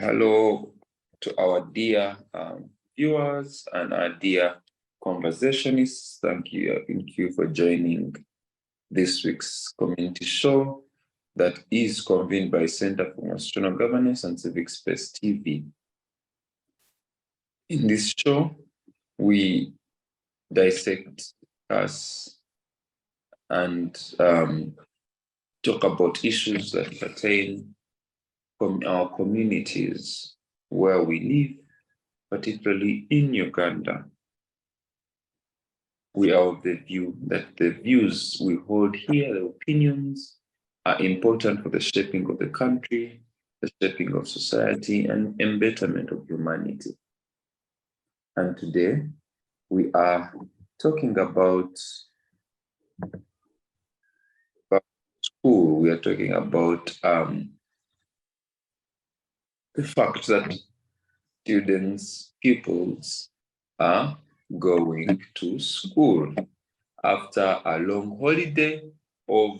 Hello to our dear viewers and our dear conversationists. Thank you for joining this week's community show that is convened by Center for Constitutional Governance and Civic Space TV. In this show, we dissect us and talk about issues that pertain from our communities where we live, particularly in Uganda. We are of the view that the views we hold here, the opinions, are important for the shaping of the country, the shaping of society, and embetterment of humanity. And today, we are talking about school. We are talking about the fact that pupils are going to school after a long holiday of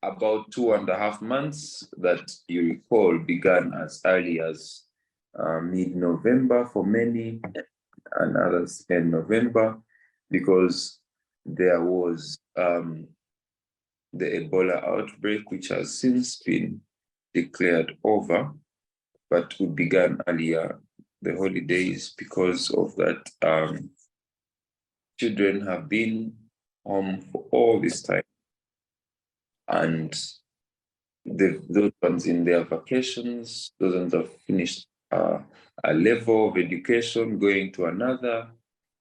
about 2.5 months that you recall began as early as mid-November for many and others in November, because there was the Ebola outbreak, which has since been declared over, but we began earlier the holidays because of that. Children have been home for all this time, and those ones in their vacations, those ones have finished a level of education, going to another,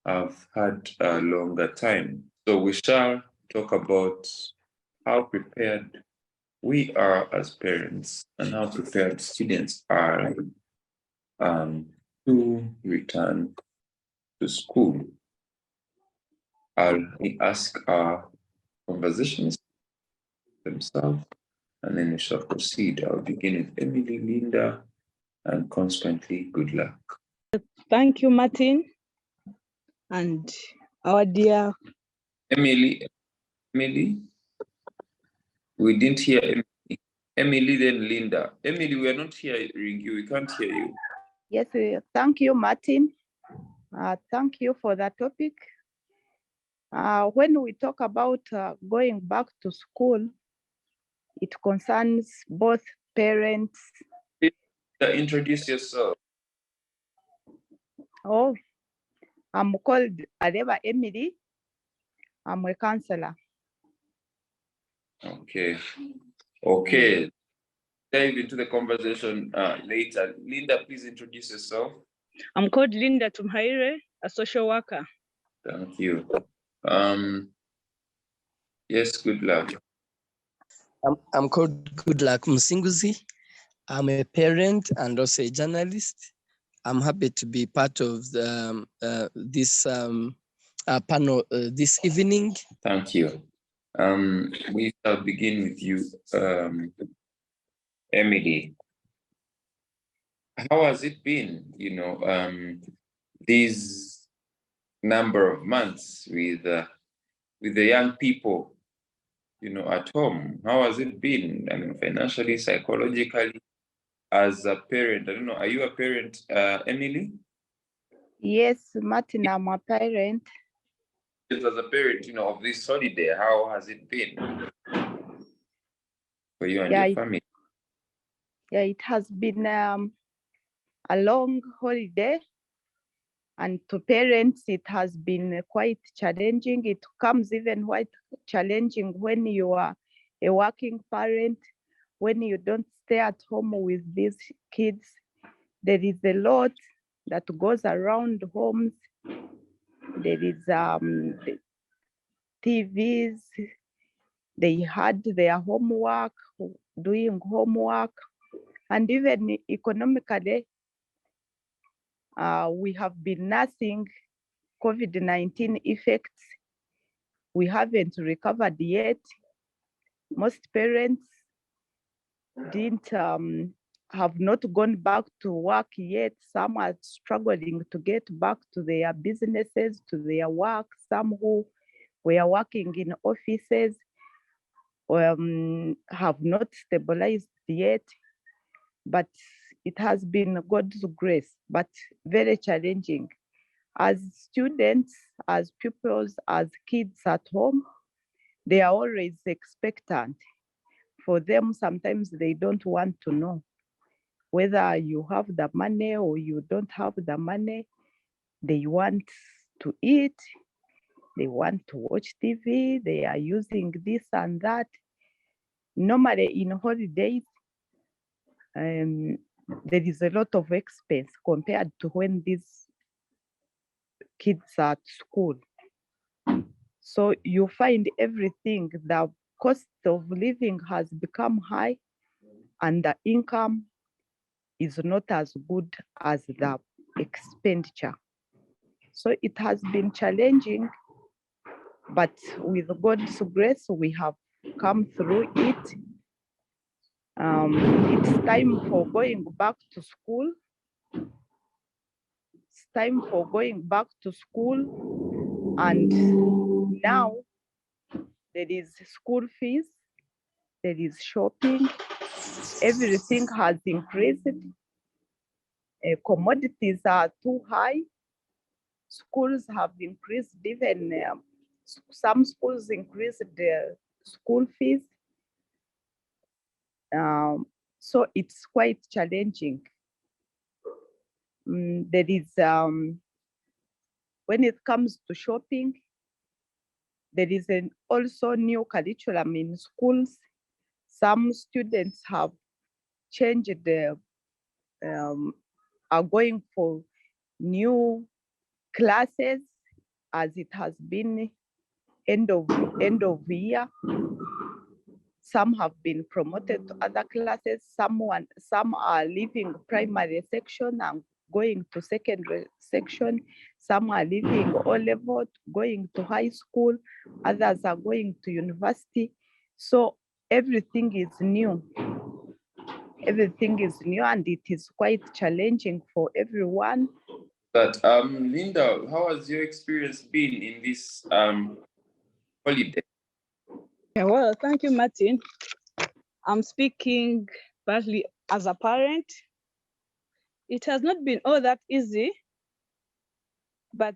have had a longer time. So we shall talk about how prepared we are as parents and how prepared students are to return to school. I'll ask our conversations themselves, and then we shall proceed. I'll begin with Emily, Linda, and consequently, Goodluck. Thank you, Martin. And our dear Emily, we didn't hear Emily. Emily, then Linda. Emily, we are not hearing you. We can't hear you. Yes, thank you, Martin. Thank you for that topic. When we talk about going back to school, it concerns both parents. Introduce yourself. Oh, I'm called Areeba Emily. I'm a counselor. Okay. Dive into the conversation later. Linda, please introduce yourself. I'm called Linda Tumuhairwe, a social worker. Thank you. Yes, Goodluck. I'm called Goodluck Musinguzi. I'm a parent and also a journalist. I'm happy to be part of this panel this evening. Thank you. We shall begin with you, Emily. How has it been, these number of months with the young people, at home? How has it been? I mean, financially, psychologically, as a parent? I don't know. Are you a parent, Emily? Yes, Martin, I'm a parent. As a parent, of this holiday, how has it been for you and your family? Yeah, it has been a long holiday, and to parents, it has been quite challenging. It comes even quite challenging when you are a working parent, when you don't stay at home with these kids. There is a lot that goes around homes. There is the TVs. They had their homework, doing homework, and even economically, we have been nursing COVID-19 effects. We haven't recovered yet. Most parents have not gone back to work yet. Some are struggling to get back to their businesses, to their work. Some who were working in offices have not stabilized yet. But it has been God's grace, but very challenging. As students, as pupils, as kids at home, they are always expectant. For them, sometimes they don't want to know whether you have the money or you don't have the money. They want to eat, they want to watch TV, they are using this and that. Normally in holidays, there is a lot of expense compared to when these kids are at school. So you find everything, the cost of living has become high and the income is not as good as the expenditure. So it has been challenging, but with God's grace, we have come through it. It's time for going back to school. It's time for going back to school. And now there is school fees, there is shopping, everything has increased. Commodities are too high. Schools have increased, even some schools increased their school fees. So it's quite challenging. There is, when it comes to shopping, there is also new curriculum in schools. Some students have changed are going for new classes as it has been end of the year. Some have been promoted to other classes. Some are leaving primary section and going to secondary section. Some are leaving O-level, going to high school. Others are going to university. So everything is new. Everything is new, and it is quite challenging for everyone. But Linda, how has your experience been in this holiday? Yeah, well, thank you, Martin. I'm speaking partly as a parent. It has not been all that easy, but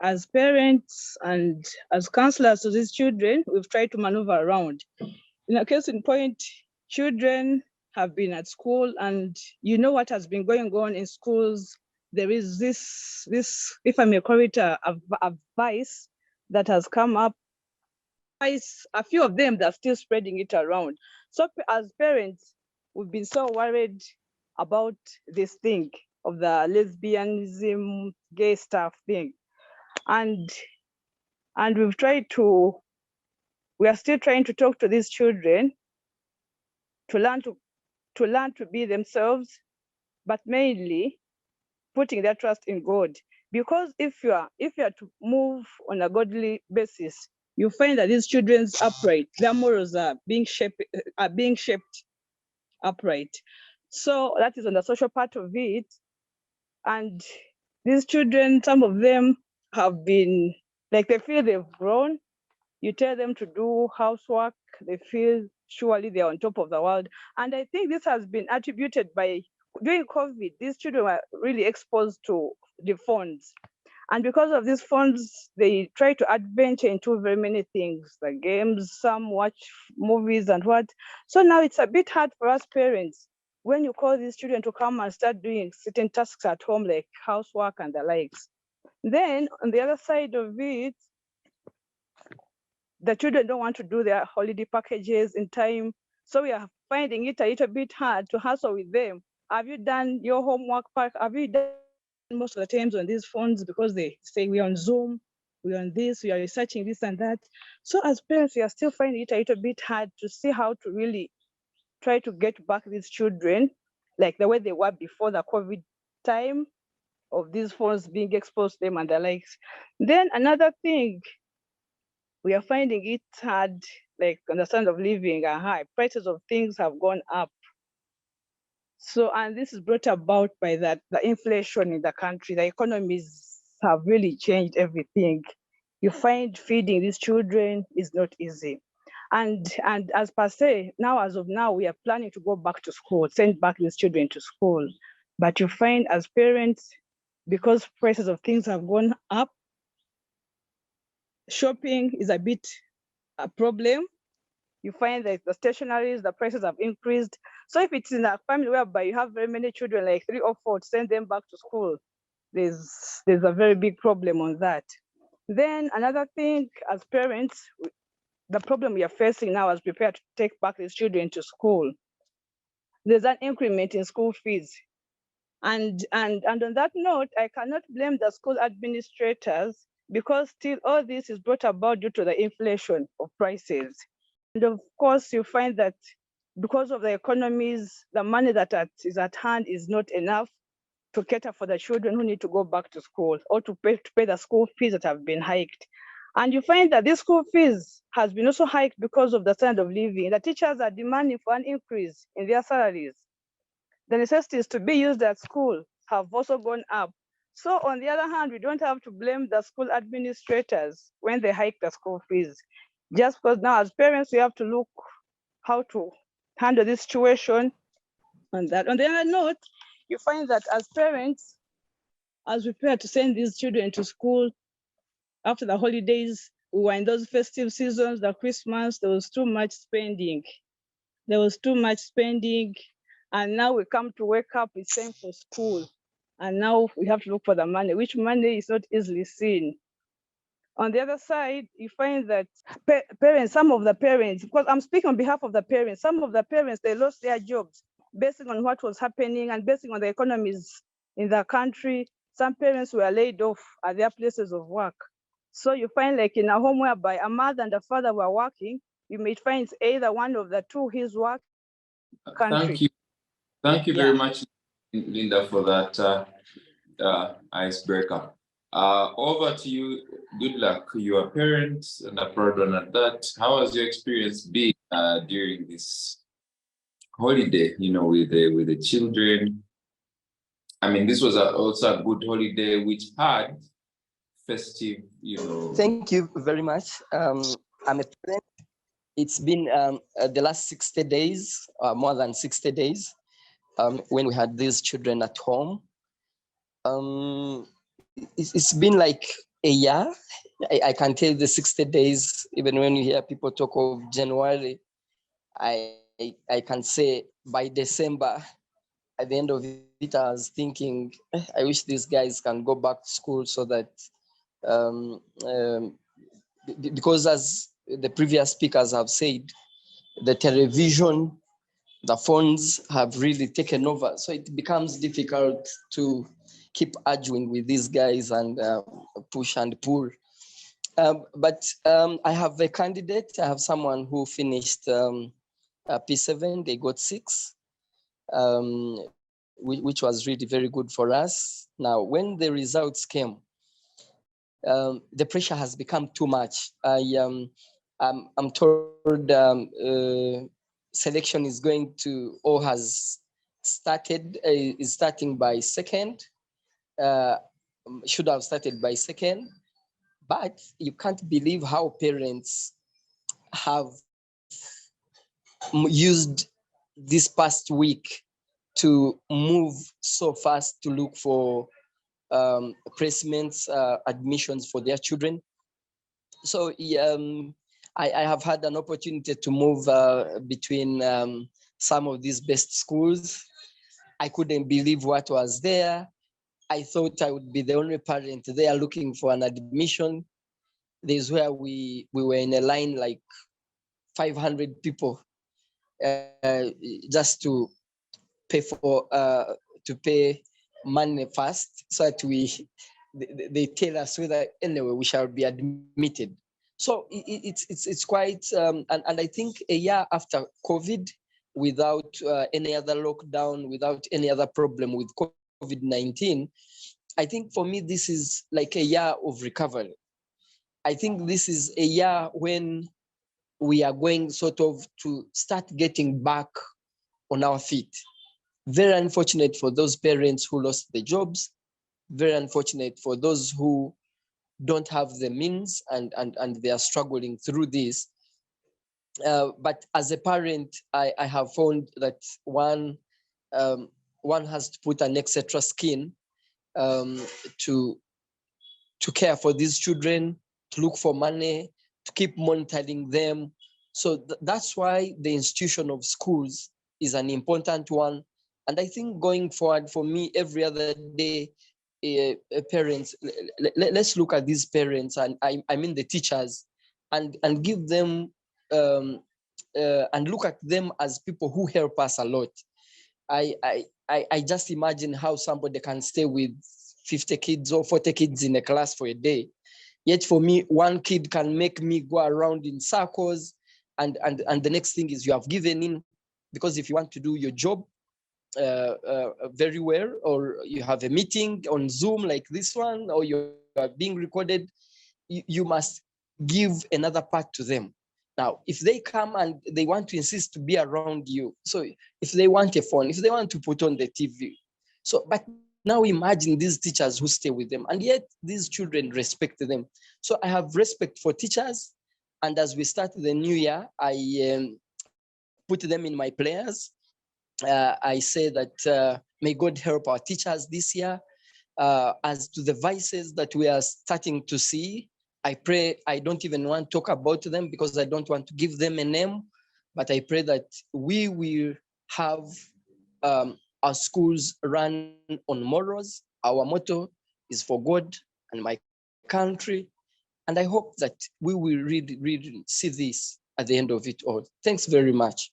as parents and as counselors to these children, we've tried to maneuver around. In a case in point, children have been at school, and you know what has been going on in schools. There is this, if I may call it a vice that has come up. A few of them that are still spreading it around. So as parents, we've been so worried about this thing of the lesbianism, gay stuff thing. And we are still trying to talk to these children to learn to be themselves, but mainly putting their trust in God. Because if you are to move on a godly basis, you find that these children's upright, their morals are being shaped upright. So that is on the social part of it. And these children, some of them have been, like, they feel they've grown. You tell them to do housework, they feel surely they're on top of the world. And I think this has been attributed by, during COVID, these children were really exposed to the phones. And because of these phones, they try to adventure into very many things, like games, some watch movies and what. So now it's a bit hard for us parents when you call these children to come and start doing certain tasks at home, like housework and the likes. Then on the other side of it, the children don't want to do their holiday packages in time. So we are finding it a little bit hard to hustle with them. Have you done your homework pack? Have you done most of the times on these phones, because they say we're on Zoom, we're on this, we are researching this and that. So as parents, we are still finding it a little bit hard to see how to really try to get back these children like the way they were before the COVID time of these phones being exposed to them and the likes. Then another thing, we are finding it hard, like on the standard of living are high, prices of things have gone up. So, and this is brought about by that, the inflation in the country, the economies have really changed everything. You find feeding these children is not easy. And as per se, now as of now, we are planning to go back to school, send back these children to school. But you find as parents, because prices of things have gone up, shopping is a bit a problem. You find that the stationaries, the prices have increased. So if it's in a family whereby you have very many children, like 3 or 4, to send them back to school, there's a very big problem on that. Then another thing, as parents, the problem we are facing now as we prepare to take back these children to school, there's an increment in school fees. And on that note, I cannot blame the school administrators, because still all this is brought about due to the inflation of prices. And of course, you find that because of the economies, the money that is at hand is not enough to cater for the children who need to go back to school, or to pay the school fees that have been hiked. And you find that this school fees has been also hiked because of the standard of living. The teachers are demanding for an increase in their salaries. The necessities to be used at school have also gone up. So on the other hand, we don't have to blame the school administrators when they hike the school fees, just because now as parents, we have to look how to handle this situation. On that, on the other note, you find that as parents, as we prepare to send these children to school after the holidays, we were in those festive seasons, the Christmas, there was too much spending. There was too much spending. And now we come to wake up, it's time for school. And now we have to look for the money, which money is not easily seen. On the other side, you find that parents, some of the parents, because I'm speaking on behalf of the parents, some of the parents, they lost their jobs based on what was happening and based on the economies in the country. Some parents were laid off at their places of work. So you find like in a home whereby a mother and a father were working, you may find either one of the two his work country. Thank you very much, Linda, for that icebreaker. Over to you, Goodluck. You are parents and a proud at that. How has your experience been during this holiday? With the children. I mean, this was also a good holiday, which had festive. Thank you very much. I'm a parent. It's been the last 60 days, more than 60 days, when we had these children at home. It's been like a year. I can tell the 60 days, even when you hear people talk of January, I can say by December, at the end of it, I was thinking, I wish these guys can go back to school so that, because as the previous speakers have said, the television, the phones have really taken over. So it becomes difficult to keep arguing with these guys and push and pull. But I have a candidate. I have someone who finished P7. They got 6, which was really very good for us. Now, when the results came, the pressure has become too much. I'm told selection is going to, or has started, is starting by 2nd. Should have started by 2nd, but you can't believe how parents have used this past week to move so fast to look for placements, admissions for their children. So I have had an opportunity to move between some of these best schools. I couldn't believe what was there. I thought I would be the only parent there looking for an admission. This is where we were in a line like 500 people just to pay for to pay money first, so that they tell us whether anyway we shall be admitted. So it's quite and I think a year after COVID, without any other lockdown, without any other problem with COVID-19, I think for me this is like a year of recovery. I think this is a year when we are going sort of to start getting back on our feet. Very unfortunate for those parents who lost their jobs. Very unfortunate for those who don't have the means and they are struggling through this. But as a parent, I have found that one has to put an extra skin to care for these children, to look for money, to keep monitoring them. So that's why the institution of schools is an important one. And I think going forward, for me, every other day, parents, let's look at these parents, and I mean the teachers, and give them, and look at them as people who help us a lot. I just imagine how somebody can stay with 50 kids or 40 kids in a class for a day. Yet for me, one kid can make me go around in circles, and the next thing is you have given in, because if you want to do your job very well, or you have a meeting on Zoom like this one, or you are being recorded, you must give another part to them. Now, if they come and they want to insist to be around you, so if they want a phone, if they want to put on the TV, so, but now imagine these teachers who stay with them, and yet these children respect them. So I have respect for teachers, and as we start the new year, I put them in my prayers. I say that may God help our teachers this year. As to the vices that we are starting to see, I pray, I don't even want to talk about them because I don't want to give them a name, but I pray that we will have our schools run on morals. Our motto is for God and my country. And I hope that we will really see this at the end of it all. Thanks very much.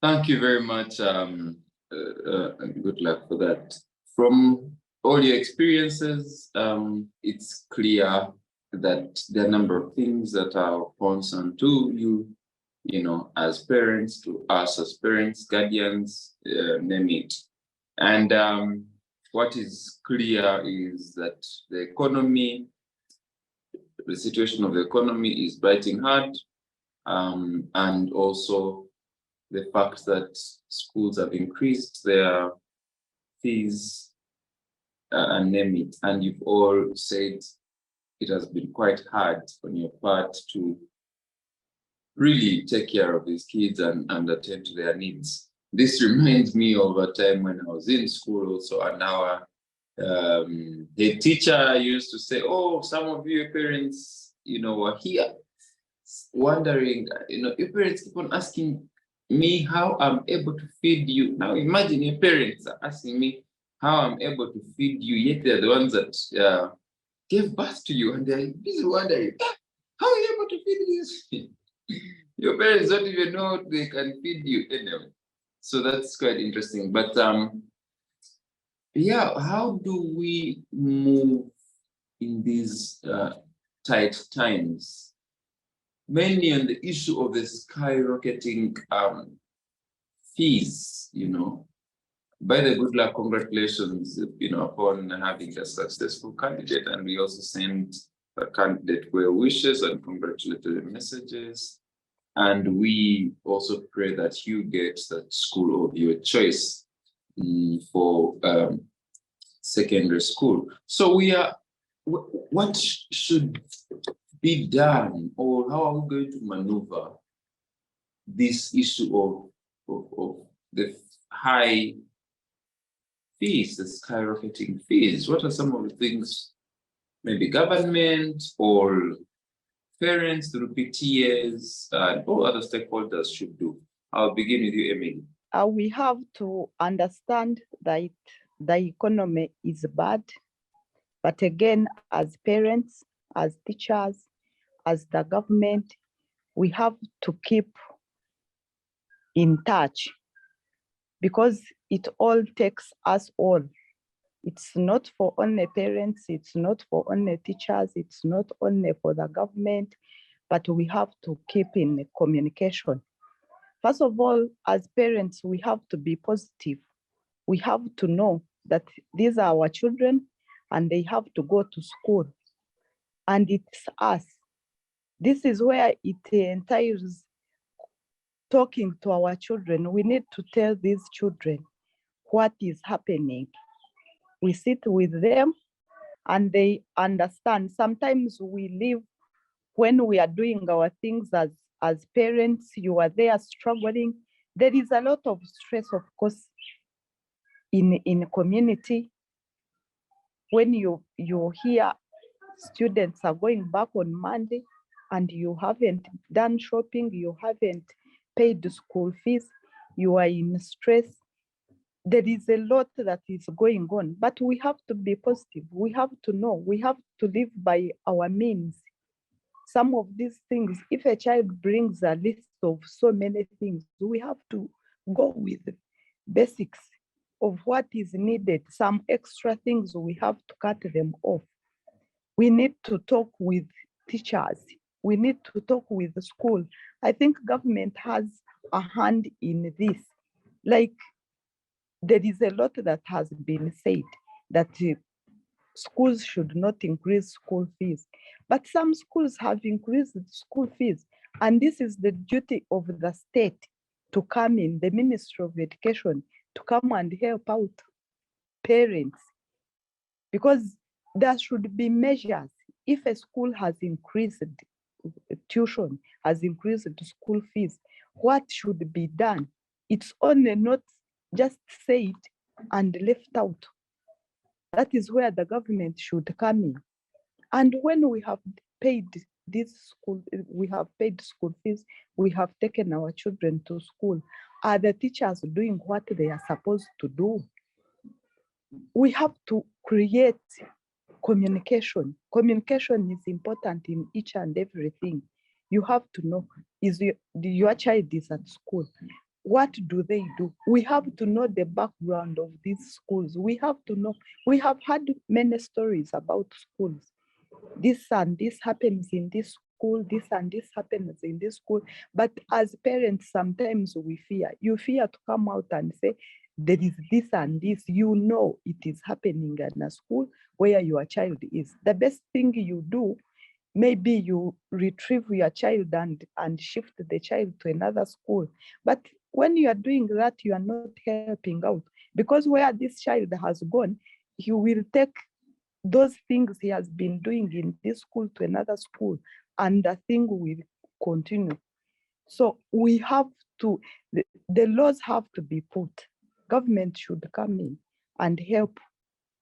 Thank you very much, and good luck for that. From all your experiences, it's clear that there are a number of things that are concerned to you, you know, as parents, to us as parents, guardians, name it. And what is clear is that the economy, the situation of the economy is biting hard, and also the fact that schools have increased their fees, and name it. And you've all said it has been quite hard on your part to really take care of these kids and attend to their needs. This reminds me of a time when I was in school also, and our head teacher used to say, oh, some of your parents, you know, are here wondering, you know, your parents keep on asking me how I'm able to feed you. Now imagine your parents are asking me how I'm able to feed you, yet they're the ones that gave birth to you, and they're busy wondering, how are you able to feed this? Your parents don't even know they can feed you anyway. So that's quite interesting. But yeah, how do we move in these tight times? Mainly on the issue of the skyrocketing fees, you know. By the good luck, congratulations, you know, upon having a successful candidate. And we also send the candidate well wishes and congratulatory messages. And we also pray that you get that school of your choice for secondary school. So what should be done, or how are we going to maneuver this issue of the high fees, the skyrocketing fees? What are some of the things maybe government or parents through PTAs and all other stakeholders should do? I'll begin with you, Emily. We have to understand that the economy is bad, but again, as parents, as teachers, as the government, we have to keep in touch, because it all takes us all. It's not for only parents, it's not for only teachers, it's not only for the government, but we have to keep in communication. First of all, as parents, we have to be positive. We have to know that these are our children and they have to go to school. And it's us. This is where it entails talking to our children. We need to tell these children what is happening. We sit with them and they understand. Sometimes we leave when we are doing our things as as parents, you are there struggling. There is a lot of stress, of course, in community. When you hear students are going back on Monday and you haven't done shopping, you haven't paid the school fees, you are in stress. There is a lot that is going on, but we have to be positive. We have to know, we have to live by our means. Some of these things, if a child brings a list of so many things, we have to go with basics of what is needed. Some extra things, we have to cut them off. We need to talk with teachers. We need to talk with the school. I think government has a hand in this. Like, there is a lot that has been said that schools should not increase school fees, but some schools have increased school fees, and this is the duty of the state to come in, the Ministry of Education, to come and help out parents, because there should be measures. If a school has increased tuition, has increased school fees, what should be done? It's only not just said and left out. That is where the government should come in. And when we have paid this school, we have paid school fees, we have taken our children to school, are the teachers doing what they are supposed to do? We have to create communication. Communication is important in each and everything. You have to know, your child is at school. What do they do? We have to know the background of these schools. We have to know, we have had many stories about schools. This and this happens in this school, this and this happens in this school. But as parents, sometimes we fear. You fear to come out and say, there is this and this. You know it is happening in a school where your child is. The best thing you do, maybe you retrieve your child and shift the child to another school. But when you are doing that, you are not helping out, because where this child has gone, he will take those things he has been doing in this school to another school, and the thing will continue. So we have to, the laws have to be put. Government should come in and help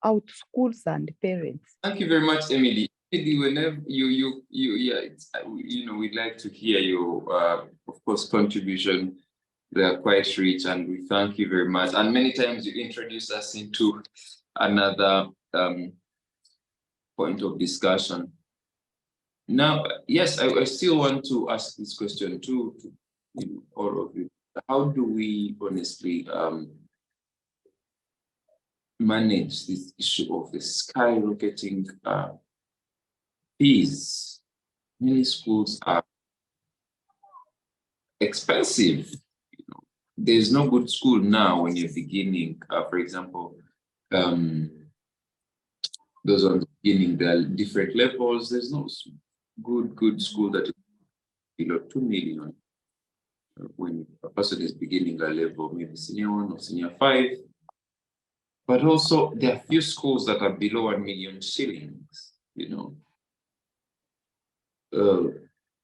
out schools and parents. Thank you very much, Emily. Whenever we'd like to hear your, of course, contribution. They are quite rich, and we thank you very much. And many times you introduce us into another point of discussion. Now, yes, I still want to ask this question to all of you. How do we honestly manage this issue of the skyrocketing fees? Many schools are expensive. There's no good school now when you're beginning. For example, those on the beginning, there are different levels. There's no good school that is below 2 million. When a person is beginning a level, maybe senior 1 or senior 5. But also there are few schools that are below 1 million shillings,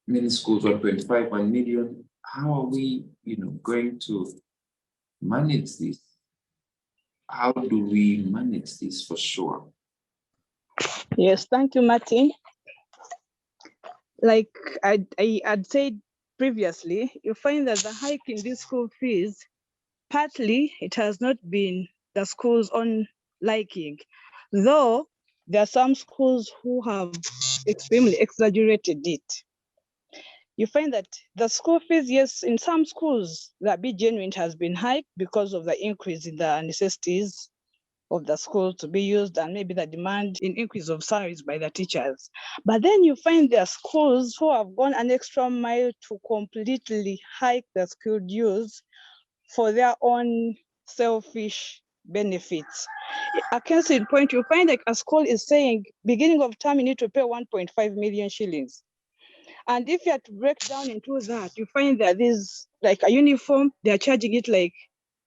many schools 1.5, 1 million. How are we, going to manage this? How do we manage this for sure? Yes, thank you, Martin. Like I had said previously, you find that the hike in these school fees, partly it has not been the school's own liking, though there are some schools who have extremely exaggerated it. You find that the school fees, yes, in some schools, the be genuine has been hiked because of the increase in the necessities of the school to be used, and maybe the demand in increase of salaries by the teachers. But then you find there are schools who have gone an extra mile to completely hike the school dues for their own selfish benefits. A case in point, you find like a school is saying, beginning of term, you need to pay 1.5 million shillings. And if you have to break down into that, you find that there's like a uniform, they're charging it like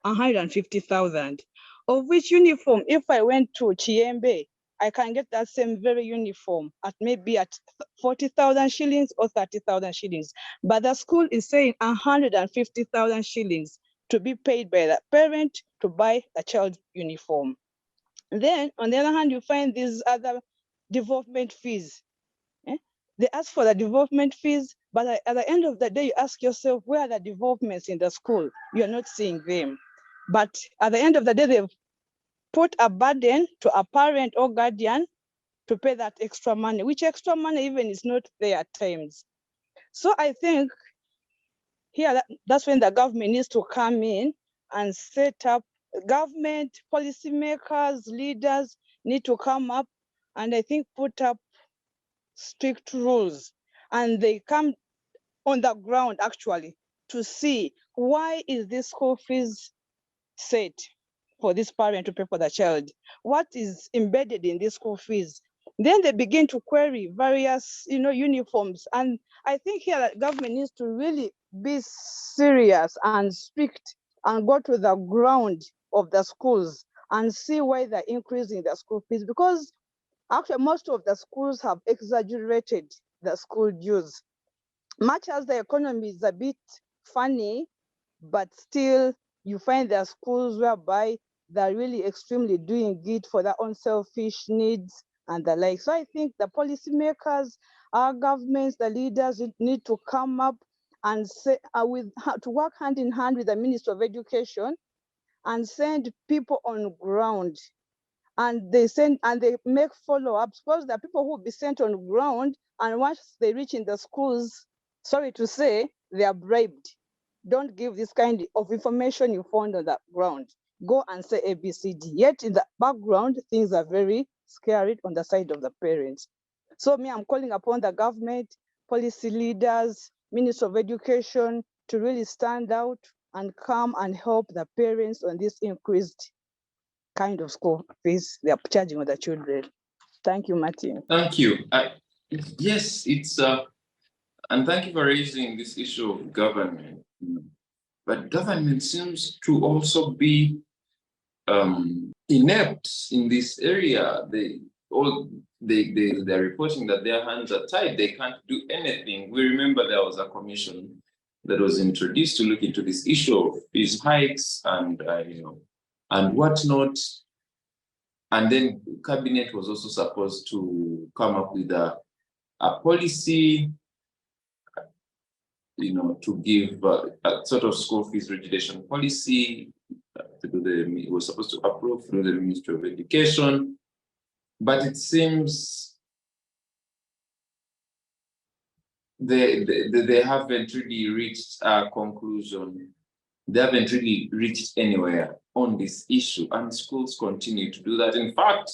150,000. Of which uniform, if I went to Chiembe, I can get that same very uniform at maybe at 40,000 shillings or 30,000 shillings. But the school is saying 150,000 shillings to be paid by the parent to buy a child's uniform. Then on the other hand, you find these other development fees. They ask for the development fees, but at the end of the day, you ask yourself, where are the developments in the school? You're not seeing them. But at the end of the day, they've put a burden to a parent or guardian to pay that extra money, which extra money even is not there at times. So I think here, that's when the government needs to come in and set up, government, policymakers, leaders need to come up and I think put up strict rules, and they come on the ground actually to see why is this school fees set for this parent to pay for the child? What is embedded in these school fees? Then they begin to query various, uniforms. And I think here that government needs to really be serious and strict and go to the ground of the schools and see why they're increasing the school fees, because actually most of the schools have exaggerated the school dues. Much as the economy is a bit funny, but still you find there are schools whereby they're really extremely doing it for their own selfish needs and the like. So I think the policymakers, our governments, the leaders need to come up and say, to work hand in hand with the Ministry of Education and send people on ground. And they make follow-ups, because there are people who will be sent on ground, and once they reach in the schools, sorry to say, they are bribed. Don't give this kind of information you found on the ground. Go and say ABCD. Yet in the background, things are very scary on the side of the parents. So I'm calling upon the government, policy leaders, Minister of Education to really stand out and come and help the parents on this increased kind of school fees they are charging on the children. Thank you, Martin. Thank you. Yes, it's and thank you for raising this issue of government. But government seems to also be inept in this area. They're reporting that their hands are tied. They can't do anything. We remember there was a commission that was introduced to look into this issue of fees hikes and and whatnot. And then cabinet was also supposed to come up with a policy, to give a sort of school fees regulation policy. It was supposed to approve through the Ministry of Education, but it seems they haven't really reached a conclusion. They haven't really reached anywhere on this issue, and schools continue to do that. In fact,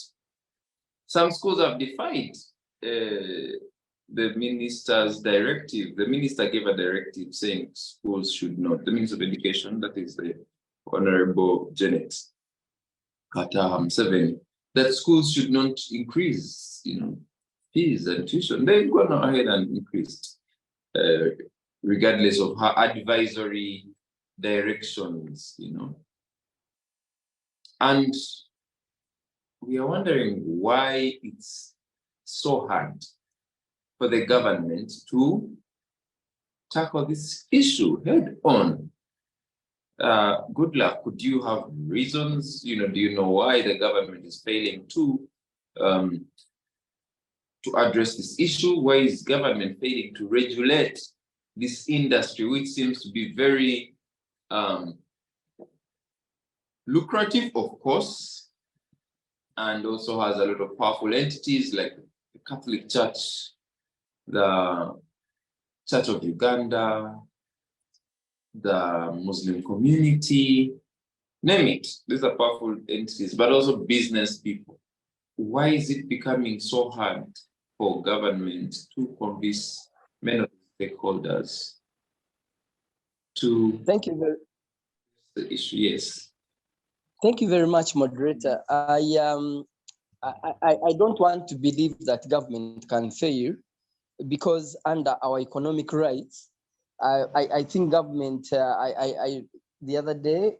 some schools have defied the minister's directive. The minister gave a directive saying schools should not, the Minister of Education, that is the Honorable Janet Carter 7, that schools should not increase, fees and tuition. They've gone ahead and increased, regardless of her advisory directions, And we are wondering why it's so hard for the government to tackle this issue head on. Goodluck, could you have reasons? Do you know why the government is failing to address this issue? Why is government failing to regulate this industry, which seems to be very lucrative, of course, and also has a lot of powerful entities like the Catholic Church, the Church of Uganda, the Muslim community, name it. These are powerful entities, but also business people. Why is it becoming so hard for government to convince many of the stakeholders to Thank you very the issue? Yes. Thank you very much, moderator. I don't want to believe that government can fail, because under our economic rights, I think government, the other day,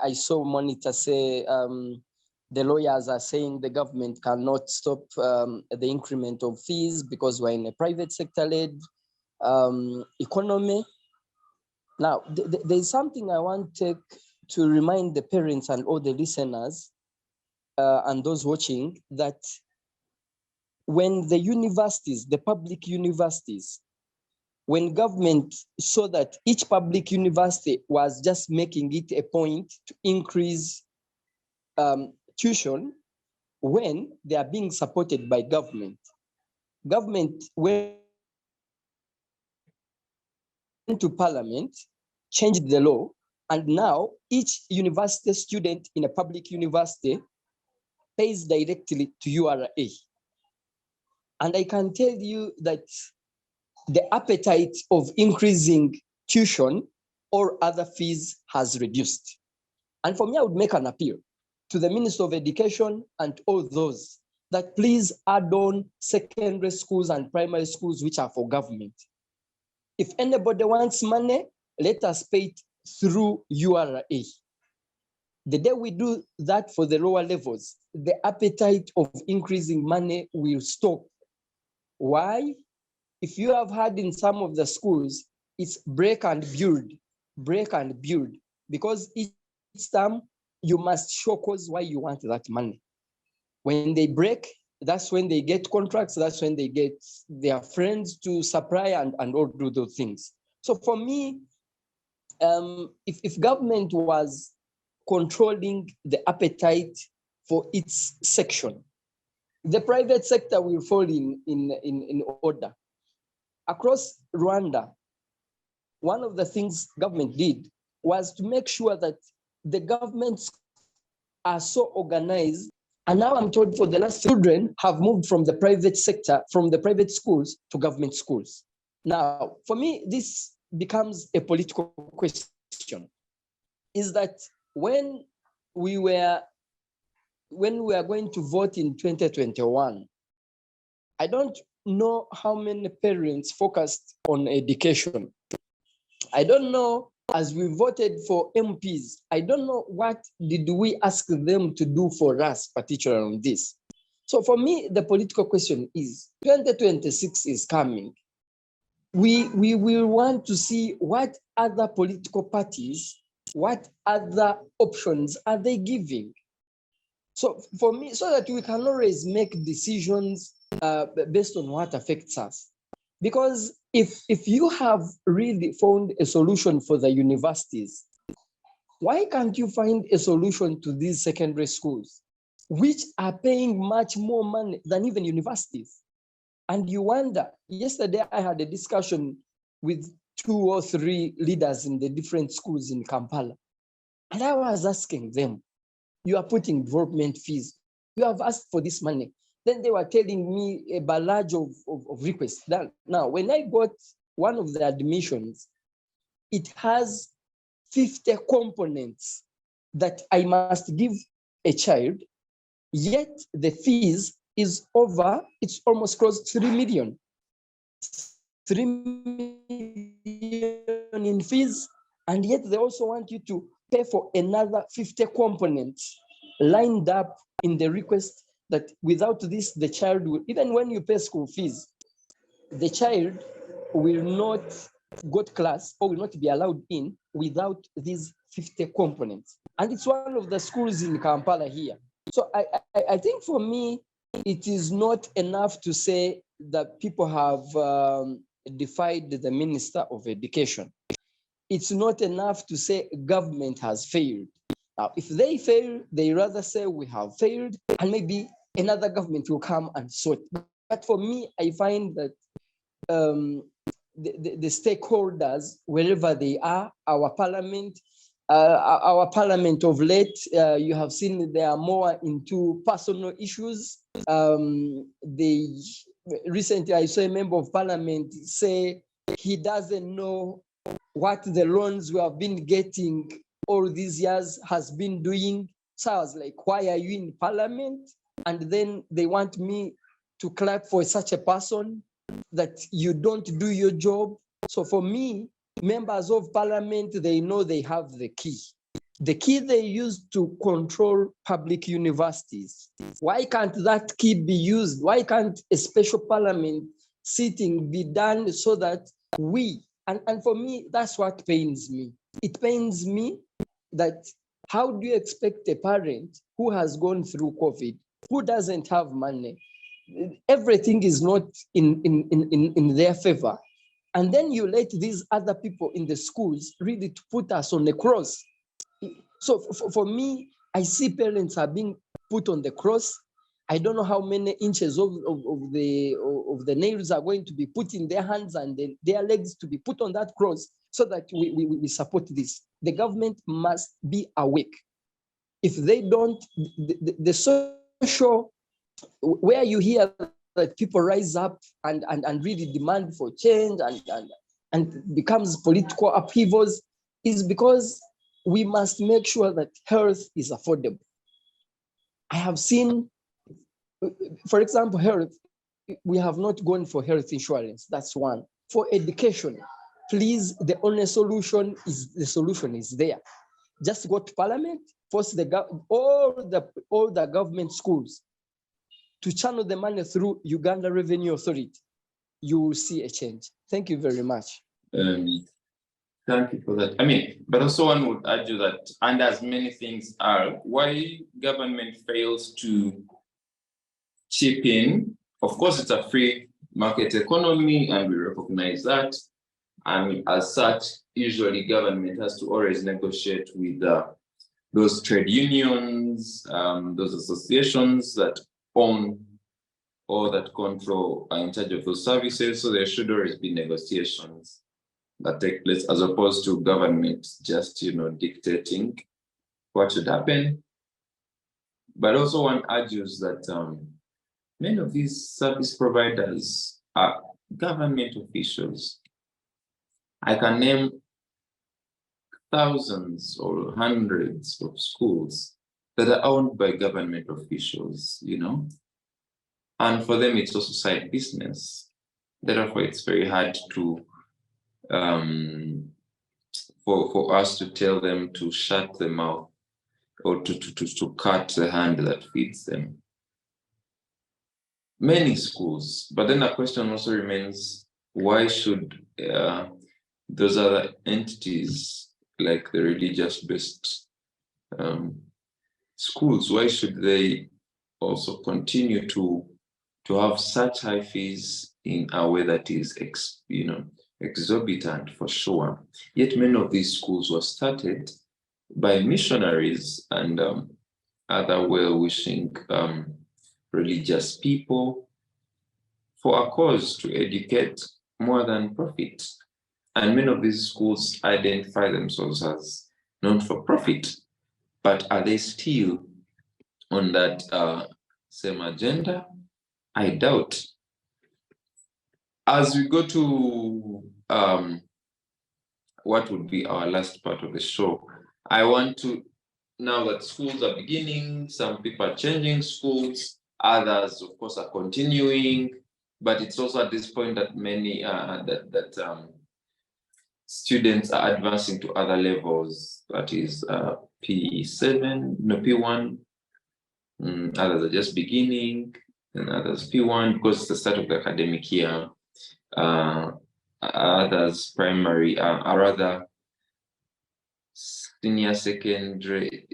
I saw Monicah say The lawyers are saying the government cannot stop the increment of fees because we're in a private sector-led economy. Now, there's something I want to remind the parents and all the listeners and those watching, that when the universities, the public universities, when government saw that each public university was just making it a point to increase tuition when they are being supported by government. Government went to parliament, changed the law, and now each university student in a public university pays directly to URA. And I can tell you that the appetite of increasing tuition or other fees has reduced. And for me, I would make an appeal to the Minister of Education and all those that please add on secondary schools and primary schools which are for government. If anybody wants money, let us pay it through URA. The day we do that for the lower levels, the appetite of increasing money will stop. Why? If you have had in some of the schools, it's break and build, because each time you must show cause why you want that money. When they break, that's when they get contracts, that's when they get their friends to supply and all do those things. So for me, if government was controlling the appetite for its section, the private sector will fall in order. Across Rwanda, one of the things government did was to make sure that the governments are so organized. And now I'm told for the last children have moved from the private sector, from the private schools to government schools. Now, for me, this becomes a political question. Is that when we were going to vote in 2021, I don't know how many parents focused on education. I don't know, as we voted for MPs, I don't know what did we ask them to do for us, particularly on this. So for me, the political question is, 2026 is coming. We will want to see what other political parties, what other options are they giving? So for me, so that we can always make decisions based on what affects us. Because if you have really found a solution for the universities, why can't you find a solution to these secondary schools, which are paying much more money than even universities? And you wonder, yesterday I had a discussion with 2 or 3 leaders in the different schools in Kampala. And I was asking them, you are putting development fees, you have asked for this money. Then they were telling me a barrage of requests. Now, when I got one of the admissions, it has 50 components that I must give a child, yet the fees is over, it's almost close to 3 million. 3 million in fees, and yet they also want you to pay for another 50 components lined up in the request, that without this, the child will, even when you pay school fees, the child will not go to class or will not be allowed in without these 50 components. And it's one of the schools in Kampala here. So I think for me, it is not enough to say that people have defied the Minister of Education. It's not enough to say government has failed. Now, if they fail, they rather say we have failed, and maybe another government will come and sort. But for me, I find that the stakeholders, wherever they are, our parliament of late, you have seen they are more into personal issues. Recently, I saw a member of parliament say he doesn't know what the loans we have been getting all these years has been doing. So I was like, why are you in parliament? And then they want me to clap for such a person, that you don't do your job. So for me, members of parliament, they know they have the key. the key they use to control public universities, why can't that key be used? Why can't a special parliament sitting be done so that and for me, that's what pains me. It pains me that how do you expect a parent who has gone through COVID, who doesn't have money, everything is not in their favor, and then you let these other people in the schools really to put us on the cross? So for me, I see parents are being put on the cross. I don't know how many inches of the nails are going to be put in their hands and their legs to be put on that cross so that we support this. The government must be awake. If they don't, the social, where you hear that people rise up and really demand for change and becomes political upheavals, is because we must make sure that health is affordable. I have seen, for example, health, we have not gone for health insurance. That's one. For education, please, the only solution is there. Just go to parliament, force all the government schools to channel the money through Uganda Revenue Authority. You will see a change. Thank you very much. Thank you for that. I mean, but also one would argue that, and as many things are, why government fails to chip in. Of course, it's a free market economy, and we recognize that. And as such, usually government has to always negotiate with those trade unions, those associations that own or that control are in charge of those services. So there should always be negotiations that take place, as opposed to government just, dictating what should happen. But also one argues that many of these service providers are government officials. I can name thousands or hundreds of schools that are owned by government officials, and for them it's also side business. Therefore, it's very hard to for us to tell them to shut the mouth or to cut the hand that feeds them. Many schools, but then the question also remains, why should those other entities, like the religious-based schools, why should they also continue to have such high fees in a way that is, exorbitant for sure? Yet many of these schools were started by missionaries and other well-wishing religious people for a cause to educate more than profit. And many of these schools identify themselves as non-for-profit, but are they still on that same agenda? I doubt. As we go to what would be our last part of the show, I want to, now that schools are beginning, some people are changing schools, others, of course, are continuing, but it's also at this point that many students are advancing to other levels, that is P7, no P1, others are just beginning, and others P1 because it's the start of the academic year. Others primary are rather senior secondary,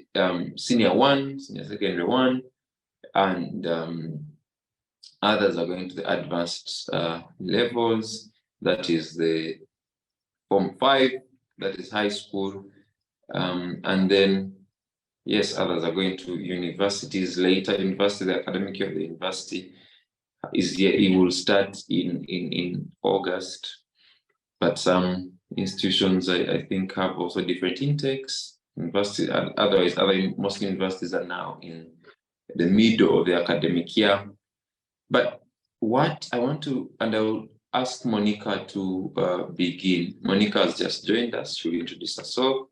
senior one, senior secondary one, and others are going to the advanced levels, that is the Form 5, that is high school, and then yes, others are going to universities later. University, the academic year of the university it will start in August, but some institutions I think have also different intakes. University, otherwise, most universities are now in the middle of the academic year. But what I want to, and I will ask Monicah to begin. Monicah has just joined us. She will introduce herself.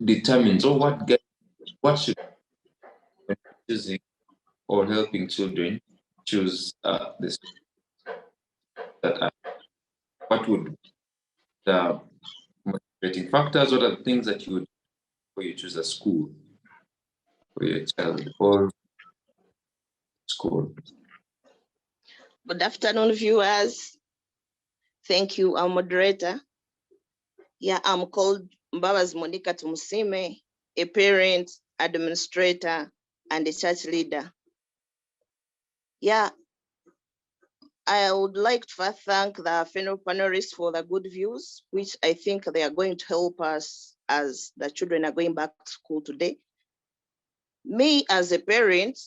Determines what should choosing or helping children choose this. What would the motivating factors? What are the things that you would before you choose a school for your child or school? Good afternoon, viewers. Thank you, our moderator. Yeah, I'm called Mbabazi Monicah Tumusiime, a parent, administrator, and a church leader. Yeah, I would like to first thank the fellow panelists for the good views, which I think they are going to help us as the children are going back to school today. Me as a parent,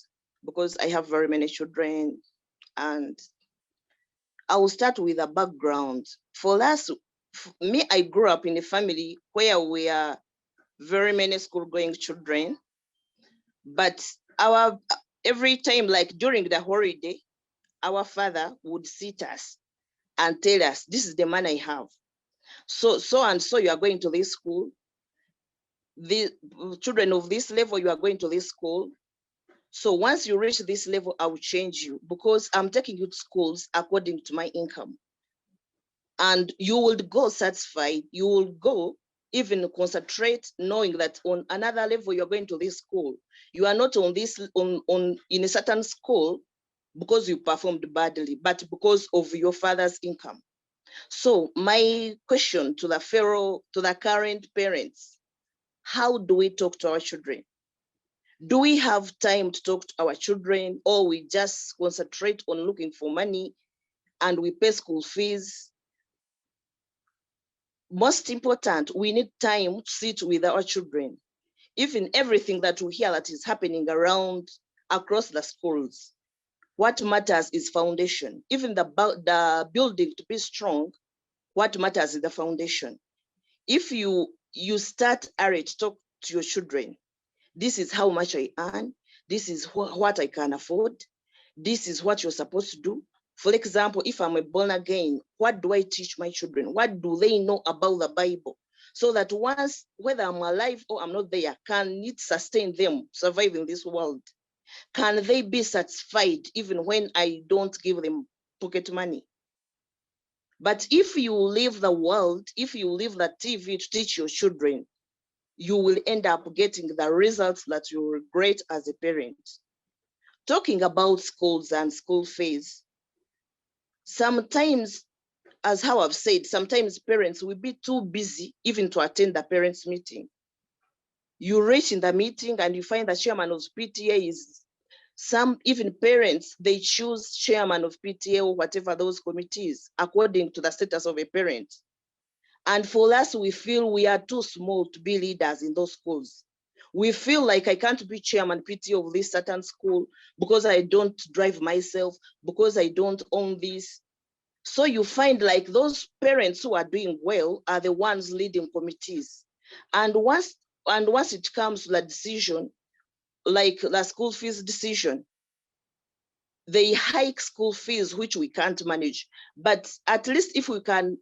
because I have very many children, and I will start with a background. For us, me, I grew up in a family where we are very many school-going children, but every time, like during the holiday, our father would sit us and tell us, this is the money I have. So and so you are going to this school. The children of this level, you are going to this school. So once you reach this level, I will change you because I'm taking you to schools according to my income. And you will go satisfied, you will go even concentrate knowing that on another level, you're going to this school. You are not on this, in a certain school because you performed badly, but because of your father's income. So my question to the current parents, how do we talk to our children? Do we have time to talk to our children, or we just concentrate on looking for money and we pay school fees? Most important, we need time to sit with our children. Even everything that we hear that is happening around across the schools, what matters is foundation. Even the building to be strong, what matters is the foundation. If you start early to talk to your children, this is how much I earn, this is what I can afford, this is what you're supposed to do. For example, if I'm a born again, what do I teach my children? What do they know about the Bible? So that once, whether I'm alive or I'm not there, can it sustain them survive in this world? Can they be satisfied even when I don't give them pocket money? But if you leave the world, if you leave the TV to teach your children, you will end up getting the results that you regret as a parent. Talking about schools and school fees, sometimes, as how I've said, sometimes parents will be too busy even to attend the parents' meeting. You reach in the meeting and you find the chairman of PTA is even parents, they choose chairman of PTA or whatever those committees according to the status of a parent. And for us, we feel we are too small to be leaders in those schools. We feel like I can't be chairman PTA of this certain school because I don't drive myself, because I don't own this. So you find like those parents who are doing well are the ones leading committees. And once it comes to the decision, like the school fees decision, they hike school fees, which we can't manage. But at least if we can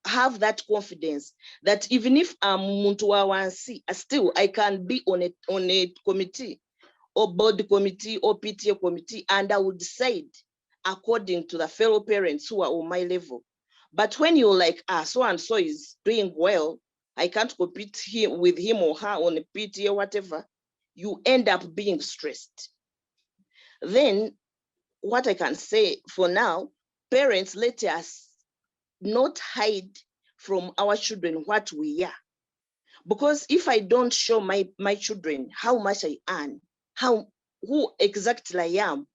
have that confidence that even if I'm muntu wa wansi, still I can be on a committee or board committee or PTA committee, and I will decide according to the fellow parents who are on my level. But when you're like, so and so is doing well, I can't compete with him or her on a PTA or whatever, you end up being stressed. Then what I can say for now, parents, let us not hide from our children what we are. Because if I don't show my children how much I earn, who exactly I am,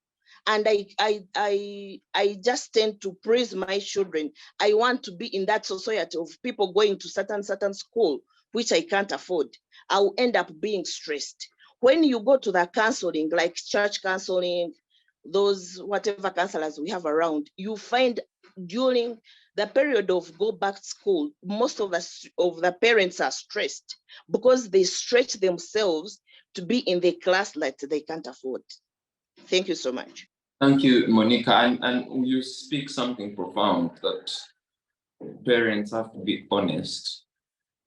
and I just tend to praise my children, I want to be in that society of people going to certain school, which I can't afford, I'll end up being stressed. When you go to the counseling, like church counseling, those whatever counselors we have around, you find during the period of go back to school, most of the parents are stressed because they stretch themselves to be in the class that they can't afford. Thank you so much. Thank you, Monicah. And you speak something profound, that parents have to be honest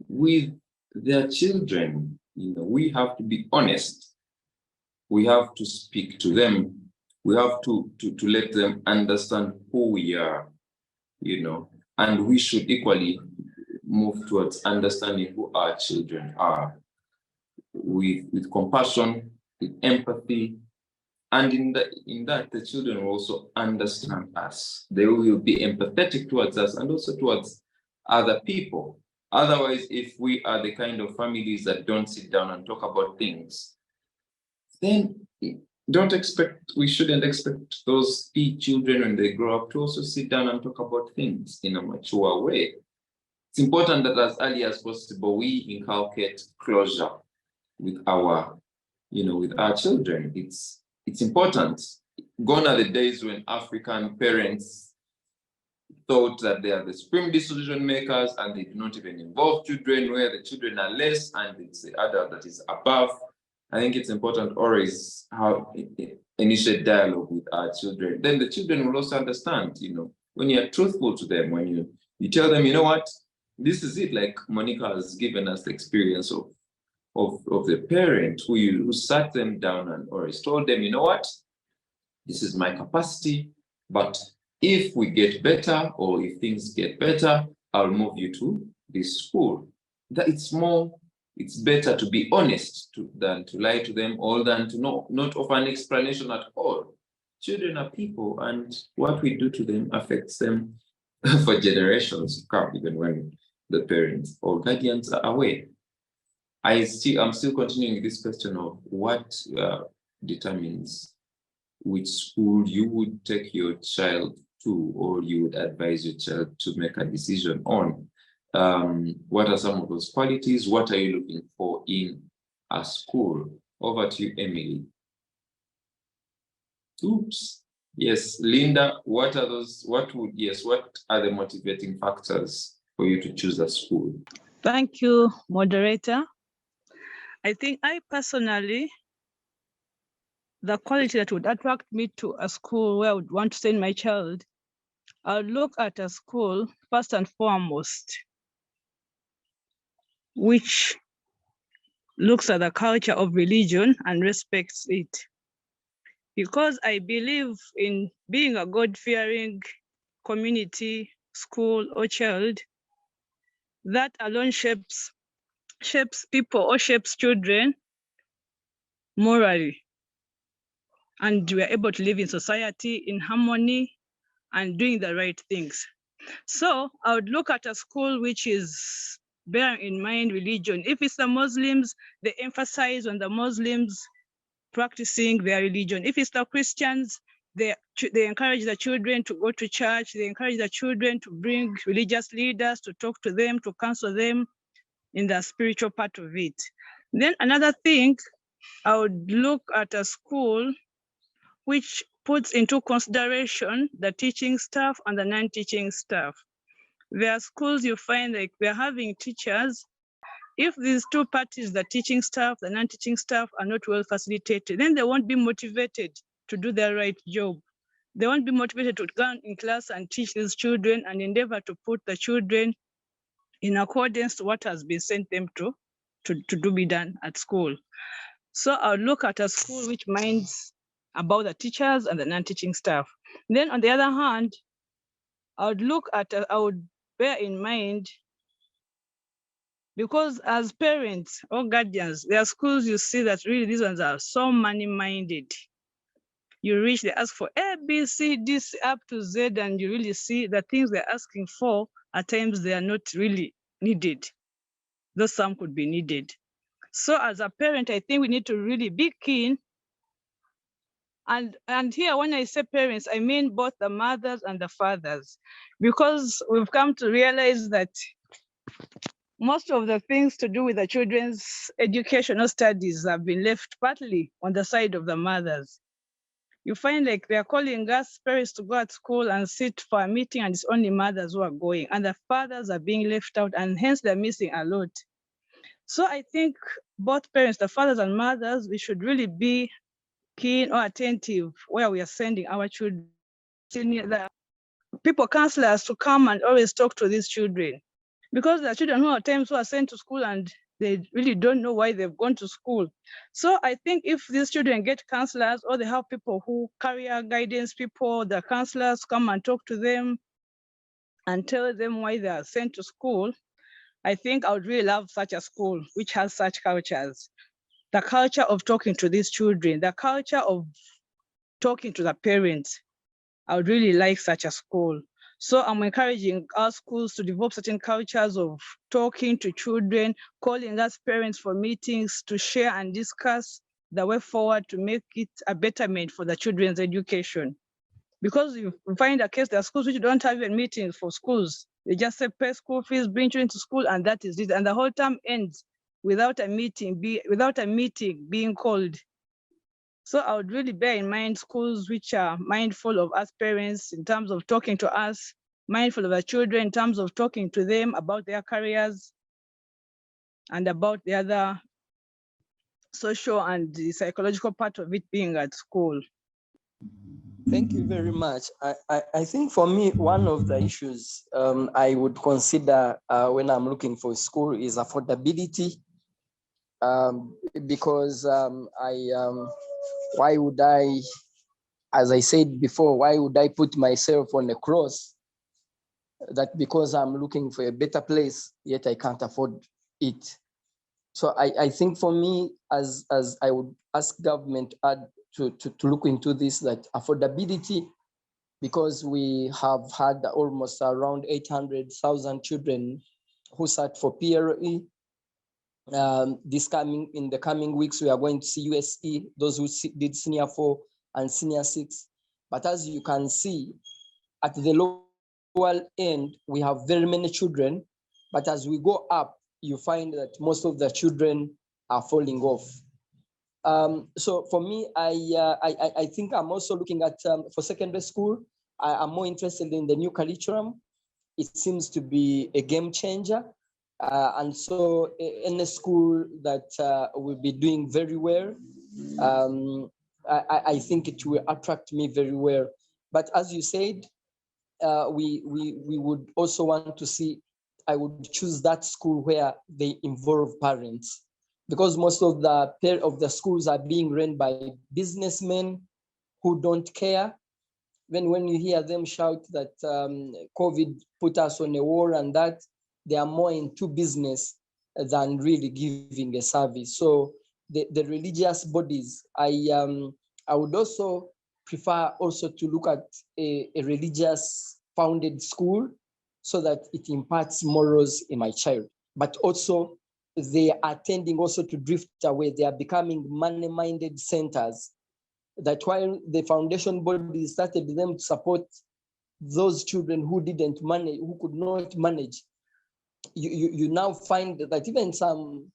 with their children. We have to be honest. We have to speak to them. We have to let them understand who we are, and we should equally move towards understanding who our children are. with compassion, with empathy. And in that, the children will also understand us. They will be empathetic towards us and also towards other people. Otherwise, if we are the kind of families that don't sit down and talk about things, then we shouldn't expect those children when they grow up to also sit down and talk about things in a mature way. It's important that as early as possible, we inculcate closure with our children. It's important. Gone are the days when African parents thought that they are the supreme decision makers and they do not even involve children, where the children are less and it's the adult that is above. I think it's important always how initiate dialogue with our children. Then the children will also understand, when you're truthful to them, when you tell them, you know what, this is it, like Monicah has given us the experience of the parent who sat them down and always told them, you know what, this is my capacity, but if we get better or if things get better, I'll move you to this school. That it's better to be honest than to lie to them, or than to not offer an explanation at all. Children are people, and what we do to them affects them for generations to come, even when the parents or guardians are away. I'm still continuing this question of what determines which school you would take your child to, or you would advise your child to make a decision on. What are some of those qualities? What are you looking for in a school? Over to you, Emily. Oops. Yes, Linda, what are the motivating factors for you to choose a school? Thank you, moderator. I think personally, the quality that would attract me to a school where I would want to send my child, I would look at a school first and foremost, which looks at the culture of religion and respects it. Because I believe in being a God-fearing community, school, or child, that alone shapes people or shapes children morally. And we are able to live in society in harmony and doing the right things. So I would look at a school which is bearing in mind religion. If it's the Muslims, they emphasize on the Muslims practicing their religion. If it's the Christians, they encourage the children to go to church. They encourage the children to bring religious leaders to talk to them, to counsel them in the spiritual part of it. Then another thing, I would look at a school which puts into consideration the teaching staff and the non-teaching staff. There are schools you find like we're having teachers. If these two parties, the teaching staff, the non-teaching staff, are not well facilitated, then they won't be motivated to do their right job. They won't be motivated to go in class and teach these children and endeavor to put the children in accordance to what has been sent them to be done at school. So I'll look at a school which minds about the teachers and the non-teaching staff. Then on the other hand, I would bear in mind, because as parents or guardians, there are schools you see that really these ones are so money-minded. You reach, they ask for A, B, C, D, up to Z, and you really see the things they're asking for, at times they are not really needed, though some could be needed. So as a parent, I think we need to really be keen. And here, when I say parents, I mean both the mothers and the fathers, because we've come to realize that most of the things to do with the children's educational studies have been left partly on the side of the mothers. You find like they're calling us parents to go at school and sit for a meeting, and it's only mothers who are going, and the fathers are being left out, and hence they're missing a lot. So I think both parents, the fathers and mothers, we should really be keen or attentive where we are sending our children. The people, counselors, to come and always talk to these children, because there are children who at times who are sent to school and they really don't know why they've gone to school. So I think if these children get counselors, or they have people who career guidance people, the counselors come and talk to them and tell them why they are sent to school, I think I would really love such a school which has such cultures. the culture of talking to these children, the culture of talking to the parents. I would really like such a school. So I'm encouraging our schools to develop certain cultures of talking to children, calling us parents for meetings to share and discuss the way forward to make it a betterment for the children's education. Because you find a case, there are schools which don't have even meetings for schools. They just say pay school fees, bring children to school, and that is it. And the whole term ends without a meeting being called. So I would really bear in mind schools which are mindful of us parents in terms of talking to us, mindful of the children in terms of talking to them about their careers and about the other social and the psychological part of it being at school. Thank you very much. I think for me, one of the issues I would consider when I'm looking for a school is affordability. Because why would I, as I said before, why would I put myself on a cross that because I'm looking for a better place, yet I can't afford it? So I think for me, as I would ask government to look into this, that affordability, because we have had almost around 800,000 children who sat for PRE. In the coming weeks, we are going to see USE, those who did senior 4 and senior 6. But as you can see, at the lower end, we have very many children. But as we go up, you find that most of the children are falling off. So for me, I think I'm also looking at, for secondary school, I'm more interested in the new curriculum. It seems to be a game changer. And so in a school that will be doing very well, I think it will attract me very well. But as you said, we would also want to see, I would choose that school where they involve parents, because most of the schools are being run by businessmen who don't care. When you hear them shout that COVID put us on a war and that, they are more into business than really giving a service. So the religious bodies, I would also prefer also to look at a religious founded school so that it imparts morals in my child. But also they are tending also to drift away. They are becoming money-minded centers, that while the foundation body started them to support those children who didn't manage, who could not manage, you now find that even some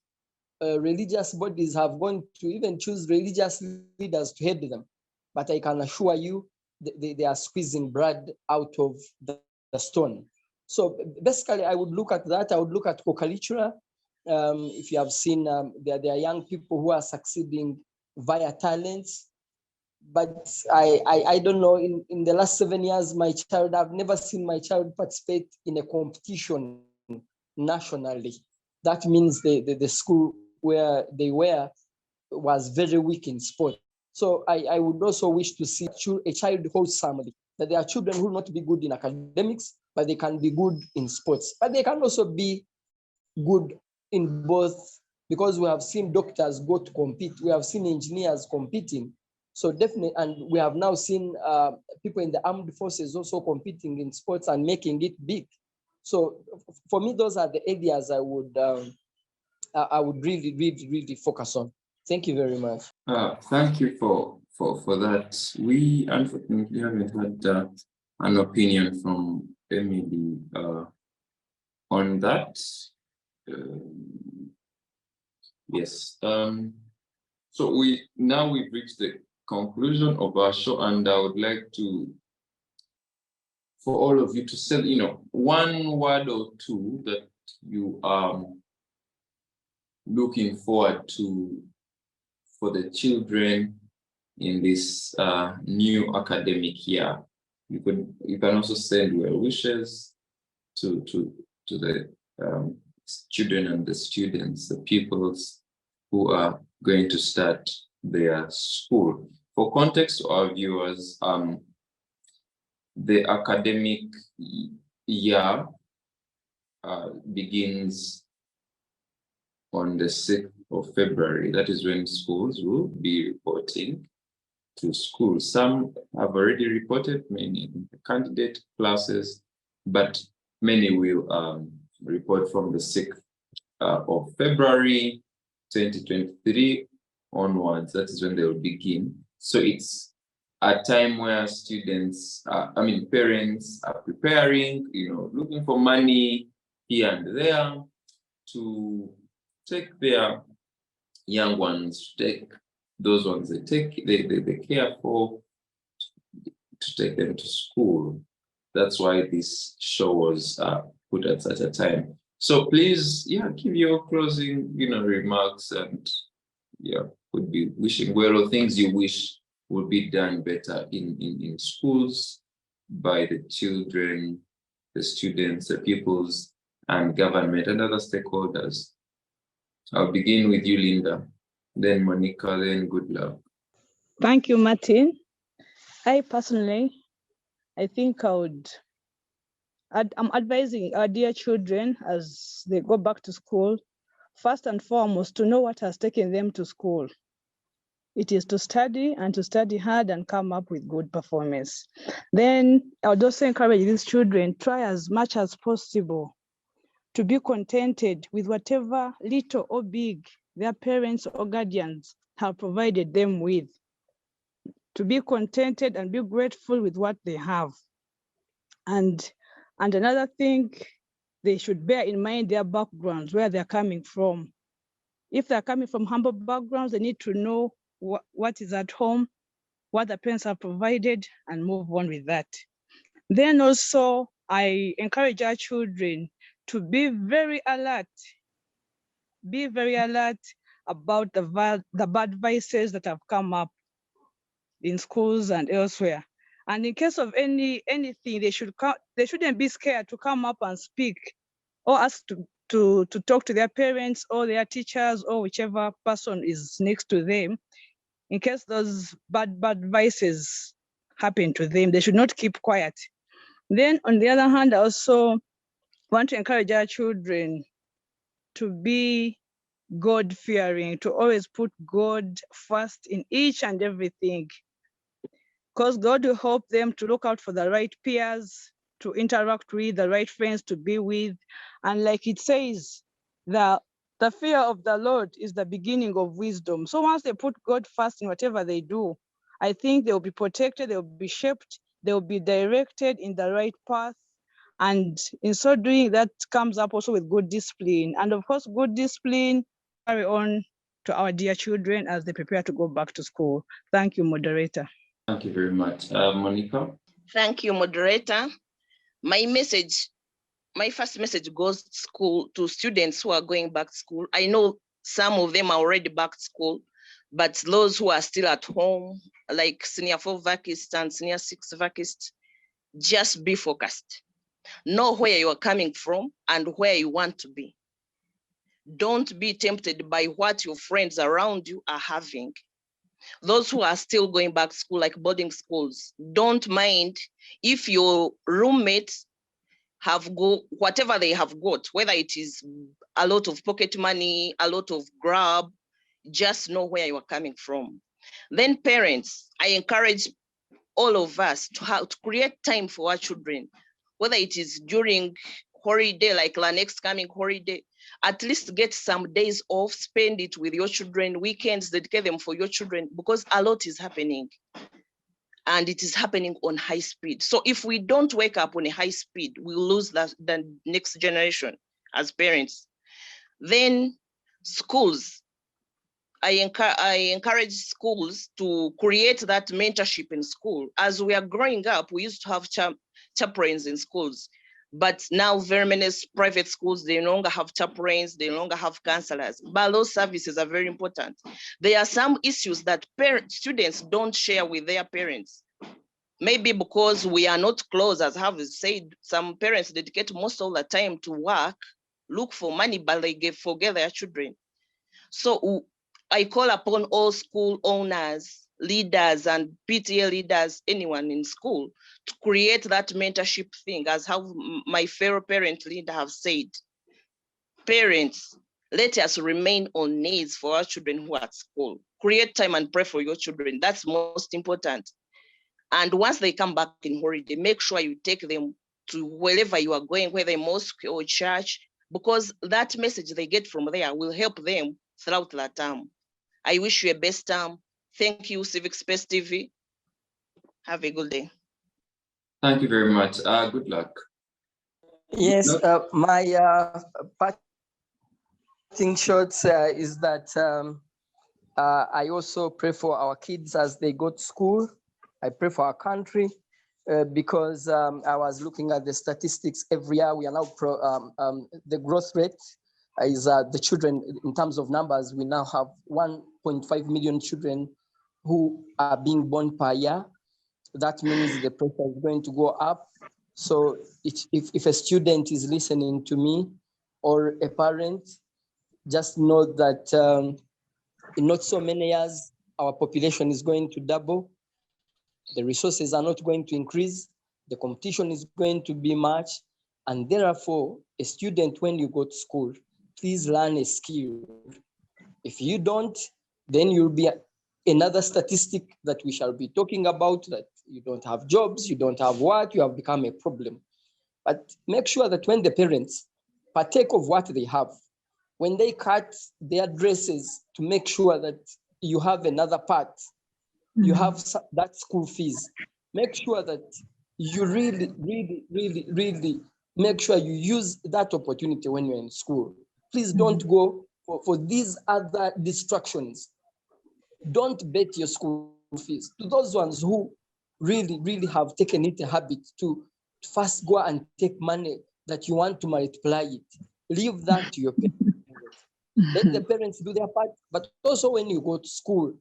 religious bodies have gone to even choose religious leaders to head them. But I can assure you, they are squeezing blood out of the stone. So basically, I would look at that. I would look at co-curricula. If you have seen, there are young people who are succeeding via talents. But I don't know, in the last 7 years, I've never seen my child participate in a competition nationally. That means the school where they were was very weak in sport. So I would also wish to see a child wholesomely, that there are children who will not be good in academics, but they can be good in sports. But they can also be good in both, because we have seen doctors go to compete. We have seen engineers competing. So definitely, and we have now seen people in the armed forces also competing in sports and making it big. So for me, those are the areas I would really focus on. Thank you very much. Thank you for that. We unfortunately haven't had an opinion from Emily on that. Yes. So we've reached the conclusion of our show, and I would like for all of you to say, one word or two that you are looking forward to for the children in this new academic year. You can also send well wishes to the children and the students, the pupils who are going to start their school. For context to our viewers, the academic year begins on the 6th of February. That is when schools will be reporting to school. Some have already reported, many candidate classes, but many will report from the 6th of February 2023 onwards. That is when they will begin. So it's a time where students, parents are preparing, looking for money here and there to take their young ones, to take those ones they care for, to take them to school. That's why this show was put at such a time. So please, give your closing, remarks, and could be wishing well, or things you wish would be done better in schools by the children, the students, the pupils, and government and other stakeholders. I'll begin with you, Linda, then Monicah, then Goodluck. Thank you, Martin. I personally, I think I'm advising our dear children as they go back to school, first and foremost, to know what has taken them to school. It is to study and to study hard and come up with good performance. Then I would also encourage these children, try as much as possible to be contented with whatever little or big their parents or guardians have provided them with. To be contented and be grateful with what they have. And another thing, they should bear in mind their backgrounds, where they're coming from. If they're coming from humble backgrounds, they need to know what is at home, what the parents have provided, and move on with that. Then also, I encourage our children to be very alert. Be very alert about the bad vices that have come up in schools and elsewhere. And in case of anything, they shouldn't be scared to come up and speak, or ask to talk to their parents or their teachers or whichever person is next to them. In case those bad vices happen to them, they should not keep quiet. Then on the other hand, I also want to encourage our children to be God-fearing, to always put God first in each and everything, because God will help them to look out for the right peers, to interact with, the right friends to be with. And like it says, the fear of the Lord is the beginning of wisdom. So once they put God first in whatever they do, I think they'll be protected, they'll be shaped, they'll be directed in the right path. And in so doing, that comes up also with good discipline. And of course, good discipline carry on to our dear children as they prepare to go back to school. Thank you, moderator. Thank you very much. Monicah? Thank you, moderator. My first message goes to students who are going back to school. I know some of them are already back to school, but those who are still at home, like senior 4 vacist and senior 6 vacist, just be focused. Know where you are coming from and where you want to be. Don't be tempted by what your friends around you are having. Those who are still going back to school, like boarding schools, don't mind if your roommates have whatever they have got, whether it is a lot of pocket money, a lot of grab, just know where you are coming from. Then parents, I encourage all of us to create time for our children, whether it is during holiday, like the next coming holiday, at least get some days off, spend it with your children, weekends, dedicate them for your children, because a lot is happening. And it is happening on high speed. So if we don't wake up on a high speed, we'll lose the next generation as parents. Then schools, I encourage schools to create that mentorship in school. As we are growing up, we used to have chaplains in schools, but now very many private schools, they no longer have chaplains, they no longer have counselors, but those services are very important. There are some issues that students don't share with their parents. Maybe because we are not close, as I have said, some parents dedicate most of the time to work, look for money, but they forget their children. So I call upon all school owners, leaders, and PTA leaders, anyone in school, to create that mentorship thing, as how my fellow parent leader have said. Parents, Let us remain on knees for our children who are at school. Create time and pray for your children. That's most important. And once they come back in holiday, make sure you take them to wherever you are going, whether a mosque or church, because that message they get from there will help them throughout that term. I wish you a best term. Thank you, Civic Space TV. Have a good day. Thank you very much. Good luck. Yes, my parting shots is that I also pray for our kids as they go to school. I pray for our country because I was looking at the statistics every year. We are now the growth rate is the children in terms of numbers. We now have 1.5 million children who are being born per year. That means the pressure is going to go up. So if a student is listening to me or a parent, just know that in not so many years, our population is going to double. The resources are not going to increase. The competition is going to be much. And therefore, a student, when you go to school, please learn a skill. If you don't, then you'll be another statistic that we shall be talking about, that you don't have jobs, you don't have work, you have become a problem. But make sure that when the parents partake of what they have, when they cut their dresses, to make sure that you have another part, you have that school fees, make sure that you really make sure you use that opportunity when you're in school. Please don't go for these other distractions. Don't bet your school fees. To those ones who really have taken it a habit to first go and take money that you want to multiply it, leave that to your parents. Let the parents do their part, but also when you go to school,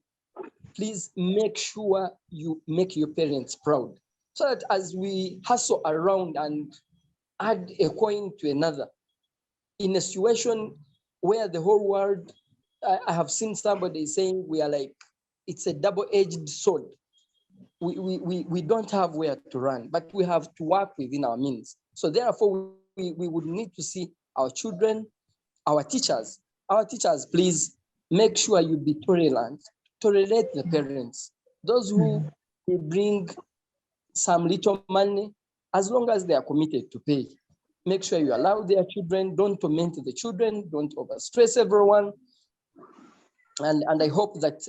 please make sure you make your parents proud, so that as we hustle around and add a coin to another, in a situation where the whole world, I have seen somebody saying we are like, it's a double-edged sword. We don't have where to run, but we have to work within our means. So therefore, we would need to see our children, our teachers, please make sure you be tolerant, tolerate the parents. Those who will bring some little money, as long as they are committed to pay, make sure you allow their children, don't torment the children, don't overstress everyone. And I hope that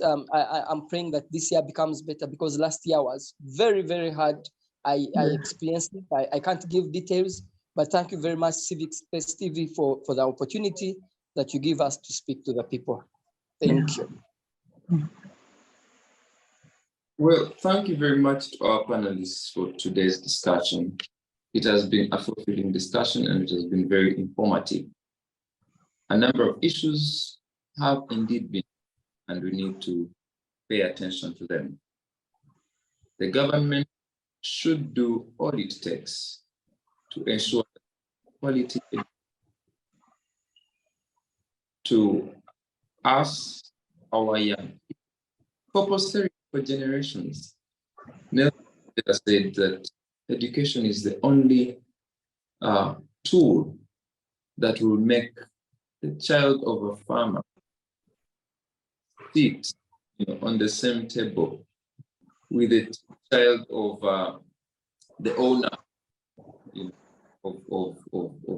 I'm praying that this year becomes better, because last year was very hard. I experienced it. I can't give details, but thank you very much, Civic Space TV, for the opportunity that you give us to speak to the people. Thank you. Well, thank you very much to our panelists for today's discussion. It has been a fulfilling discussion and it has been very informative. A number of issues have indeed been, and we need to pay attention to them. The government should do all it takes to ensure quality to us, our young people, for posterity, for generations. Nelson said that education is the only tool that will make the child of a farmer sit on the same table with the child of the owner of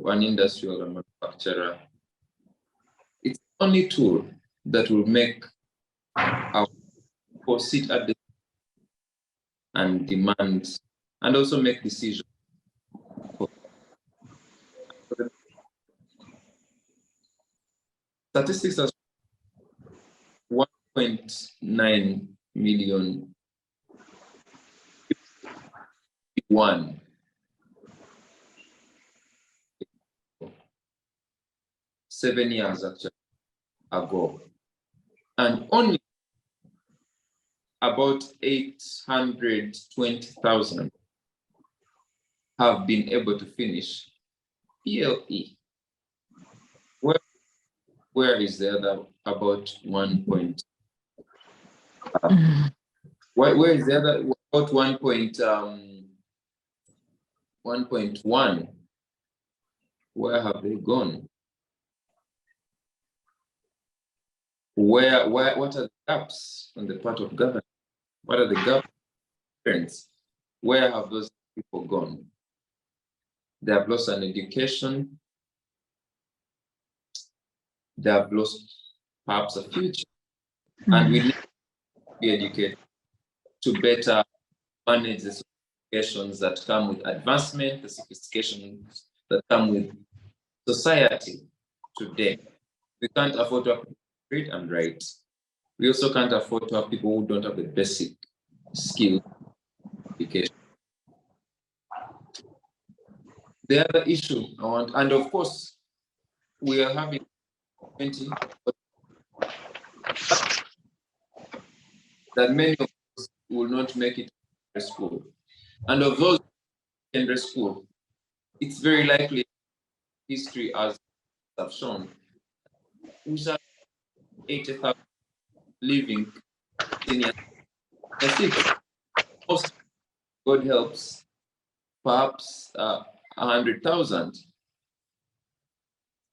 an industrial or manufacturer. It's the only tool that will make our people sit at the and demand and also make decisions. Statistics are 1.9 million 7 years actually ago, and only about 820,000 have been able to finish PLE. Where is the other about 1. Where is the other about 1.1? Where have they gone? What are the gaps on the part of government? What are the gaps? Parents, where have those people gone? They have lost an education. They have lost perhaps a future. And we need to be educated to better manage the sophistications that come with advancement, the sophistications that come with society today. We can't afford to have people read and write. We also can't afford to have people who don't have the basic skill education. The other issue I want, and of course, we are having 20, that many of us will not make it to school. And of those in the school, it's very likely history has shown, we shall 80,000 living senior. I think most, God helps, perhaps 100,000.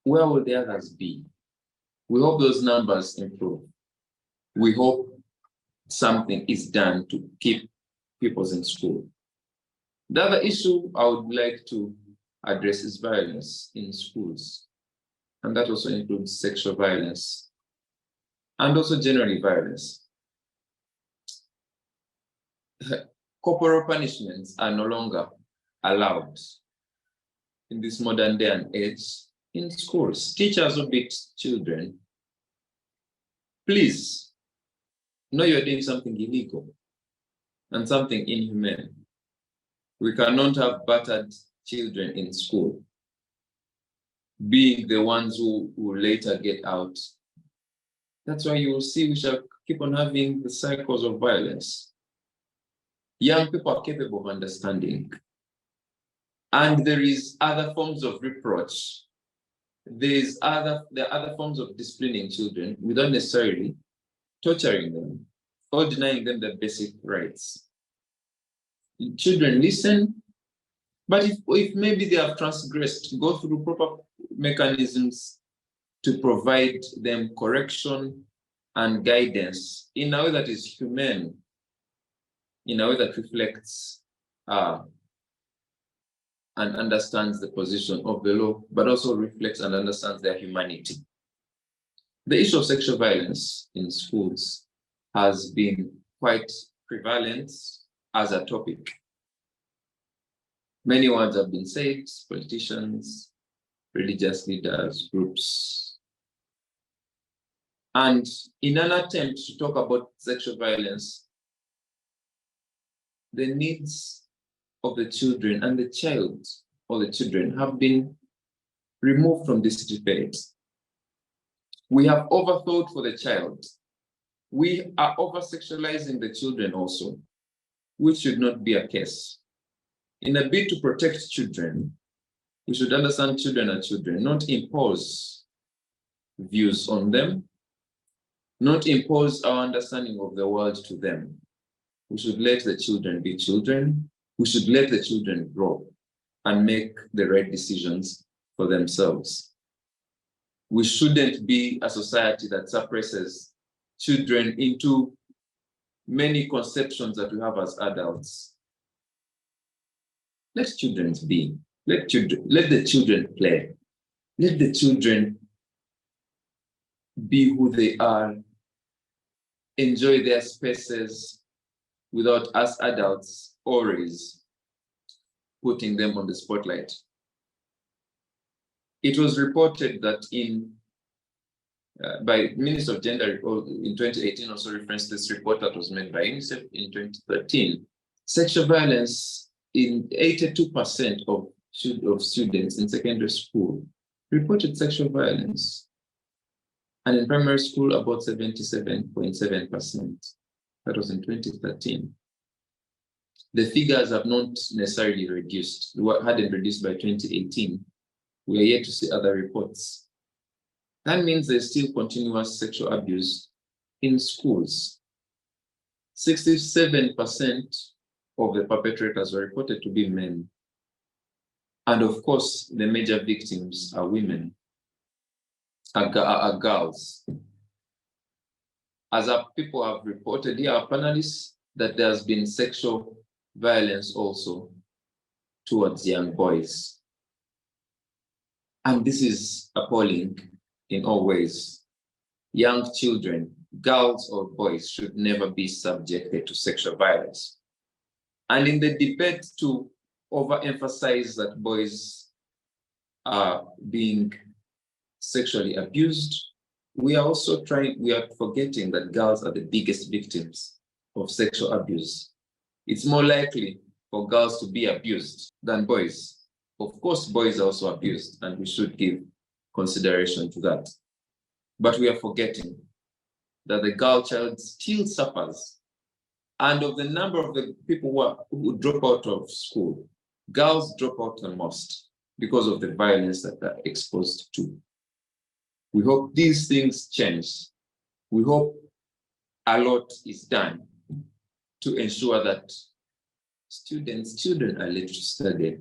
Where will the others be? We hope those numbers improve. We hope something is done to keep people in school. The other issue I would like to address is violence in schools. And that also includes sexual violence and also generally violence. Corporal punishments are no longer allowed in this modern day and age in schools. Teachers who beat children, please know you're doing something illegal and something inhumane. We cannot have battered children in school being the ones who will later get out. That's why you will see we shall keep on having the cycles of violence. Young people are capable of understanding. And there is other forms of reproach. There are other forms of disciplining children without necessarily torturing them or denying them their basic rights. Children listen, but if maybe they have transgressed, go through proper mechanisms to provide them correction and guidance in a way that is humane, in a way that reflects and understands the position of the law, but also reflects and understands their humanity. The issue of sexual violence in schools has been quite prevalent as a topic. Many words have been said, politicians, religious leaders, groups. And in an attempt to talk about sexual violence, the needs of the children and the child or the children have been removed from this debate. We have overthought for the child. We are over-sexualizing the children also, which should not be a case. In a bid to protect children, we should understand children are children, not impose views on them, not impose our understanding of the world to them. We should let the children be children. We should let the children grow and make the right decisions for themselves. We shouldn't be a society that suppresses children into many conceptions that we have as adults. Let children be. Let the children play. Let the children be who they are, enjoy their spaces without us adults always putting them on the spotlight. It was reported that by Minister of Gender in 2018 also referenced this report that was made by UNICEF in 2013. Sexual violence in 82% of students in secondary school reported sexual violence. And in primary school, about 77.7%. That was in 2013. The figures have not necessarily reduced. What hadn't reduced by 2018. We are yet to see other reports. That means there's still continuous sexual abuse in schools. 67% of the perpetrators were reported to be men. And of course, the major victims are women, are girls. as our people have reported here, our panelists, that there's been sexual violence also towards young boys. And this is appalling in all ways. Young children, girls or boys, should never be subjected to sexual violence. And in the debate to overemphasize that boys are being sexually abused, we are forgetting that girls are the biggest victims of sexual abuse. It's more likely for girls to be abused than boys. Of course, boys are also abused, and we should give consideration to that. But we are forgetting that the girl child still suffers. And of the number of the people who drop out of school, girls drop out the most because of the violence that they're exposed to. We hope these things change. We hope a lot is done to ensure that children are led to study,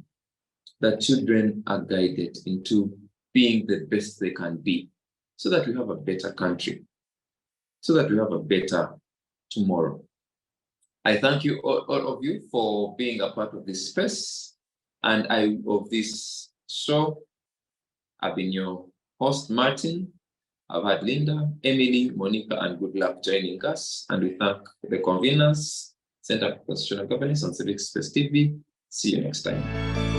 that children are guided into being the best they can be, so that we have a better country, so that we have a better tomorrow. I thank you, all of you, for being a part of this space and of this show. I've been your host, Martin. I've had Linda, Emily, Monicah, and Goodluck joining us. And we thank the conveners, Center for Constitutional Governance on Civic Space TV. See you next time.